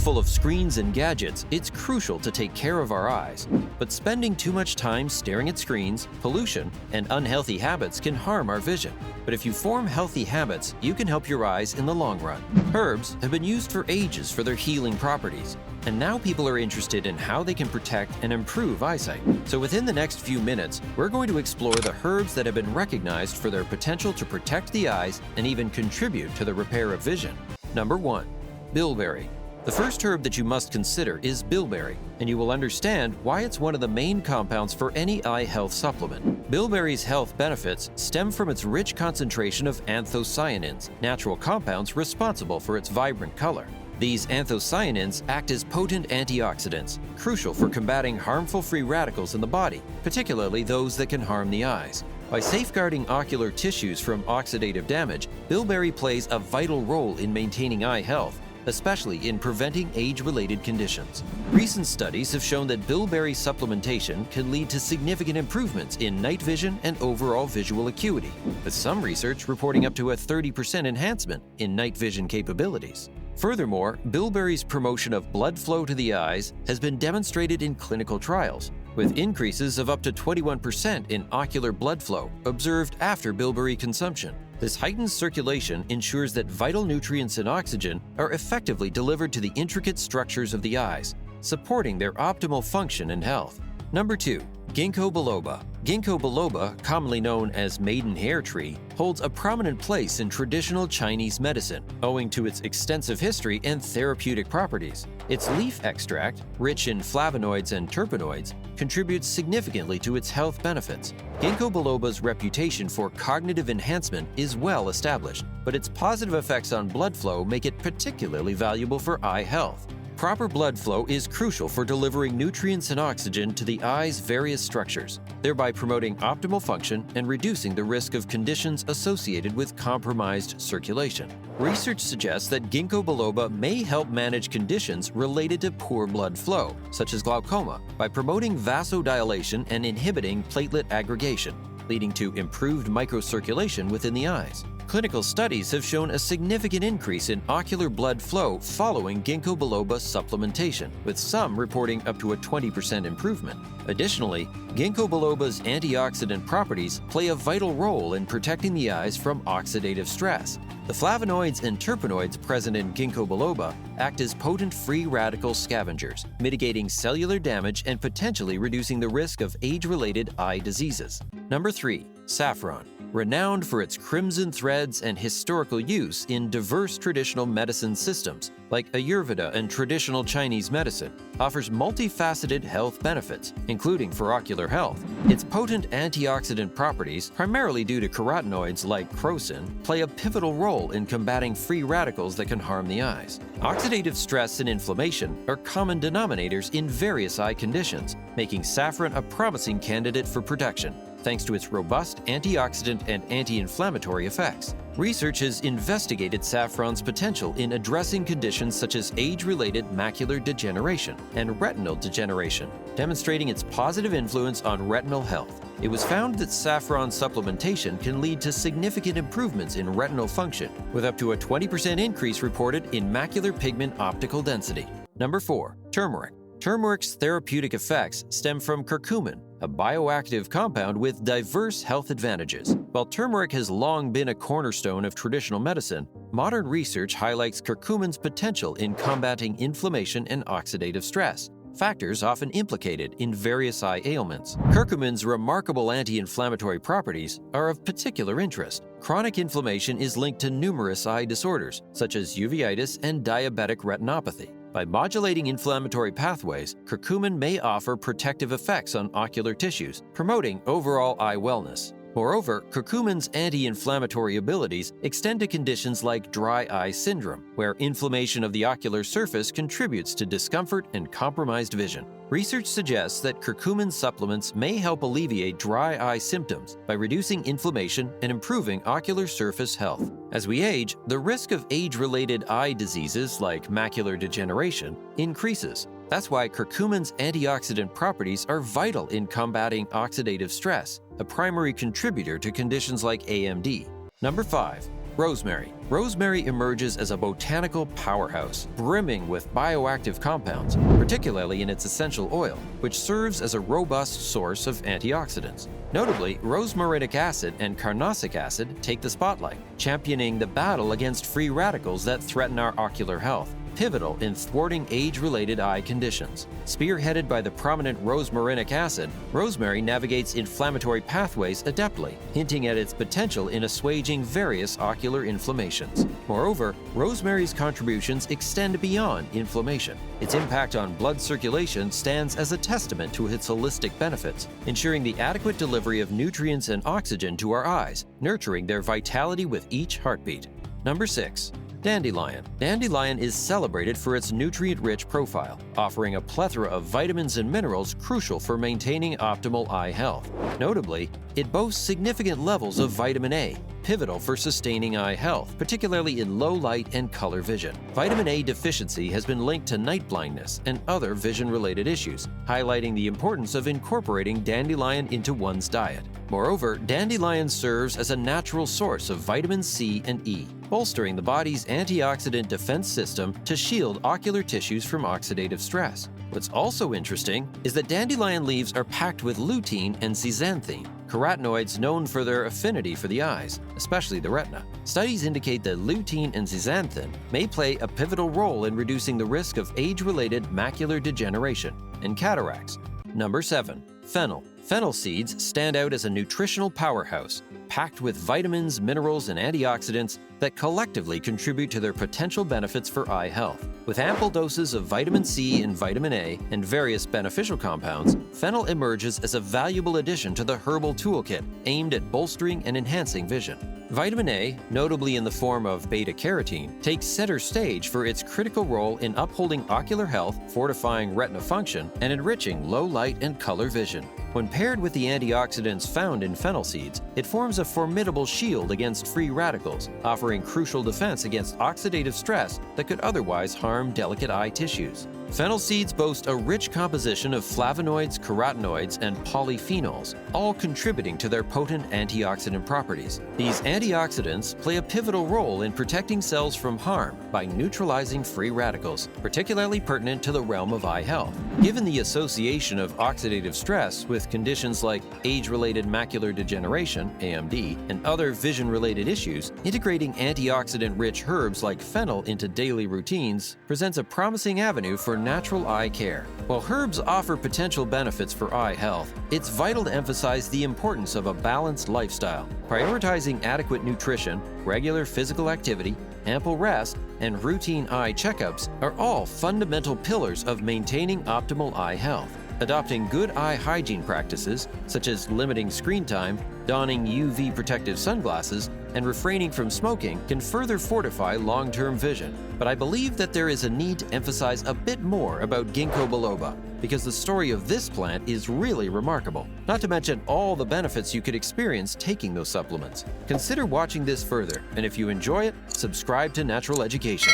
full of screens and gadgets, it's crucial to take care of our eyes. But spending too much time staring at screens, pollution, and unhealthy habits can harm our vision. But if you form healthy habits, you can help your eyes in the long run. Herbs have been used for ages for their healing properties, and now people are interested in how they can protect and improve eyesight. So within the next few minutes, we're going to explore the herbs that have been recognized for their potential to protect the eyes and even contribute to the repair of vision. Number 1. Bilberry. The first herb that you must consider is bilberry, and you will understand why it's one of the main compounds for any eye health supplement. Bilberry's health benefits stem from its rich concentration of anthocyanins, natural compounds responsible for its vibrant color. These anthocyanins act as potent antioxidants, crucial for combating harmful free radicals in the body, particularly those that can harm the eyes. By safeguarding ocular tissues from oxidative damage, bilberry plays a vital role in maintaining eye health, especially in preventing age-related conditions. Recent studies have shown that bilberry supplementation can lead to significant improvements in night vision and overall visual acuity, with some research reporting up to a 30% enhancement in night vision capabilities. Furthermore, bilberry's promotion of blood flow to the eyes has been demonstrated in clinical trials, with increases of up to 21% in ocular blood flow observed after bilberry consumption. This heightened circulation ensures that vital nutrients and oxygen are effectively delivered to the intricate structures of the eyes, supporting their optimal function and health. Number 2. Ginkgo Biloba. Ginkgo Biloba, commonly known as maidenhair tree, holds a prominent place in traditional Chinese medicine, owing to its extensive history and therapeutic properties. Its leaf extract, rich in flavonoids and terpenoids, contributes significantly to its health benefits. Ginkgo biloba's reputation for cognitive enhancement is well established, but its positive effects on blood flow make it particularly valuable for eye health. Proper blood flow is crucial for delivering nutrients and oxygen to the eye's various structures, thereby promoting optimal function and reducing the risk of conditions associated with compromised circulation. Research suggests that Ginkgo biloba may help manage conditions related to poor blood flow, such as glaucoma, by promoting vasodilation and inhibiting platelet aggregation, leading to improved microcirculation within the eyes. Clinical studies have shown a significant increase in ocular blood flow following Ginkgo biloba supplementation, with some reporting up to a 20% improvement. Additionally, Ginkgo biloba's antioxidant properties play a vital role in protecting the eyes from oxidative stress. The flavonoids and terpenoids present in Ginkgo biloba act as potent free radical scavengers, mitigating cellular damage and potentially reducing the risk of age-related eye diseases. Number 3. Saffron. Renowned for its crimson threads and historical use in diverse traditional medicine systems, like Ayurveda and traditional Chinese medicine, offers multifaceted health benefits, including for ocular health. Its potent antioxidant properties, primarily due to carotenoids like crocin, play a pivotal role in combating free radicals that can harm the eyes. Oxidative stress and inflammation are common denominators in various eye conditions, making saffron a promising candidate for protection, thanks to its robust antioxidant and anti-inflammatory effects. Research has investigated saffron's potential in addressing conditions such as age-related macular degeneration and retinal degeneration, demonstrating its positive influence on retinal health. It was found that saffron supplementation can lead to significant improvements in retinal function, with up to a 20% increase reported in macular pigment optical density. Number 4. Turmeric. Turmeric's therapeutic effects stem from curcumin, a bioactive compound with diverse health advantages. While turmeric has long been a cornerstone of traditional medicine, modern research highlights curcumin's potential in combating inflammation and oxidative stress, factors often implicated in various eye ailments. Curcumin's remarkable anti-inflammatory properties are of particular interest. Chronic inflammation is linked to numerous eye disorders, such as uveitis and diabetic retinopathy. By modulating inflammatory pathways, curcumin may offer protective effects on ocular tissues, promoting overall eye wellness. Moreover, curcumin's anti-inflammatory abilities extend to conditions like dry eye syndrome, where inflammation of the ocular surface contributes to discomfort and compromised vision. Research suggests that curcumin supplements may help alleviate dry eye symptoms by reducing inflammation and improving ocular surface health. As we age, the risk of age-related eye diseases like macular degeneration increases. That's why curcumin's antioxidant properties are vital in combating oxidative stress, a primary contributor to conditions like AMD. Number 5. Rosemary. Rosemary emerges as a botanical powerhouse, brimming with bioactive compounds, particularly in its essential oil, which serves as a robust source of antioxidants. Notably, rosmarinic acid and carnosic acid take the spotlight, championing the battle against free radicals that threaten our ocular health, pivotal in thwarting age-related eye conditions. Spearheaded by the prominent rosmarinic acid, rosemary navigates inflammatory pathways adeptly, hinting at its potential in assuaging various ocular inflammations. Moreover, rosemary's contributions extend beyond inflammation. Its impact on blood circulation stands as a testament to its holistic benefits, ensuring the adequate delivery of nutrients and oxygen to our eyes, nurturing their vitality with each heartbeat. Number 6. Dandelion. Dandelion is celebrated for its nutrient-rich profile, offering a plethora of vitamins and minerals crucial for maintaining optimal eye health. Notably, it boasts significant levels of vitamin A, pivotal for sustaining eye health, particularly in low light and color vision. Vitamin A deficiency has been linked to night blindness and other vision-related issues, highlighting the importance of incorporating dandelion into one's diet. Moreover, dandelion serves as a natural source of vitamin C and E, bolstering the body's antioxidant defense system to shield ocular tissues from oxidative stress. What's also interesting is that dandelion leaves are packed with lutein and zeaxanthin, carotenoids known for their affinity for the eyes, especially the retina. Studies indicate that lutein and zeaxanthin may play a pivotal role in reducing the risk of age-related macular degeneration and cataracts. Number 7. Fennel. Fennel seeds stand out as a nutritional powerhouse, packed with vitamins, minerals, and antioxidants that collectively contribute to their potential benefits for eye health. With ample doses of vitamin C and vitamin A and various beneficial compounds, fennel emerges as a valuable addition to the herbal toolkit aimed at bolstering and enhancing vision. Vitamin A, notably in the form of beta-carotene, takes center stage for its critical role in upholding ocular health, fortifying retina function, and enriching low light and color vision. When paired with the antioxidants found in fennel seeds, it forms a formidable shield against free radicals, offering crucial defense against oxidative stress that could otherwise harm delicate eye tissues. Fennel seeds boast a rich composition of flavonoids, carotenoids, and polyphenols, all contributing to their potent antioxidant properties. These antioxidants play a pivotal role in protecting cells from harm by neutralizing free radicals, particularly pertinent to the realm of eye health. Given the association of oxidative stress with conditions like age-related macular degeneration, AMD, and other vision-related issues, integrating antioxidant-rich herbs like fennel into daily routines presents a promising avenue for natural eye care. While herbs offer potential benefits for eye health, it's vital to emphasize the importance of a balanced lifestyle. Prioritizing adequate nutrition, regular physical activity, ample rest, and routine eye checkups are all fundamental pillars of maintaining optimal eye health. Adopting good eye hygiene practices, such as limiting screen time, donning UV protective sunglasses, and refraining from smoking can further fortify long-term vision. But I believe that there is a need to emphasize a bit more about Ginkgo Biloba, because the story of this plant is really remarkable, not to mention all the benefits you could experience taking those supplements. Consider watching this further, and if you enjoy it, subscribe to Natural Education.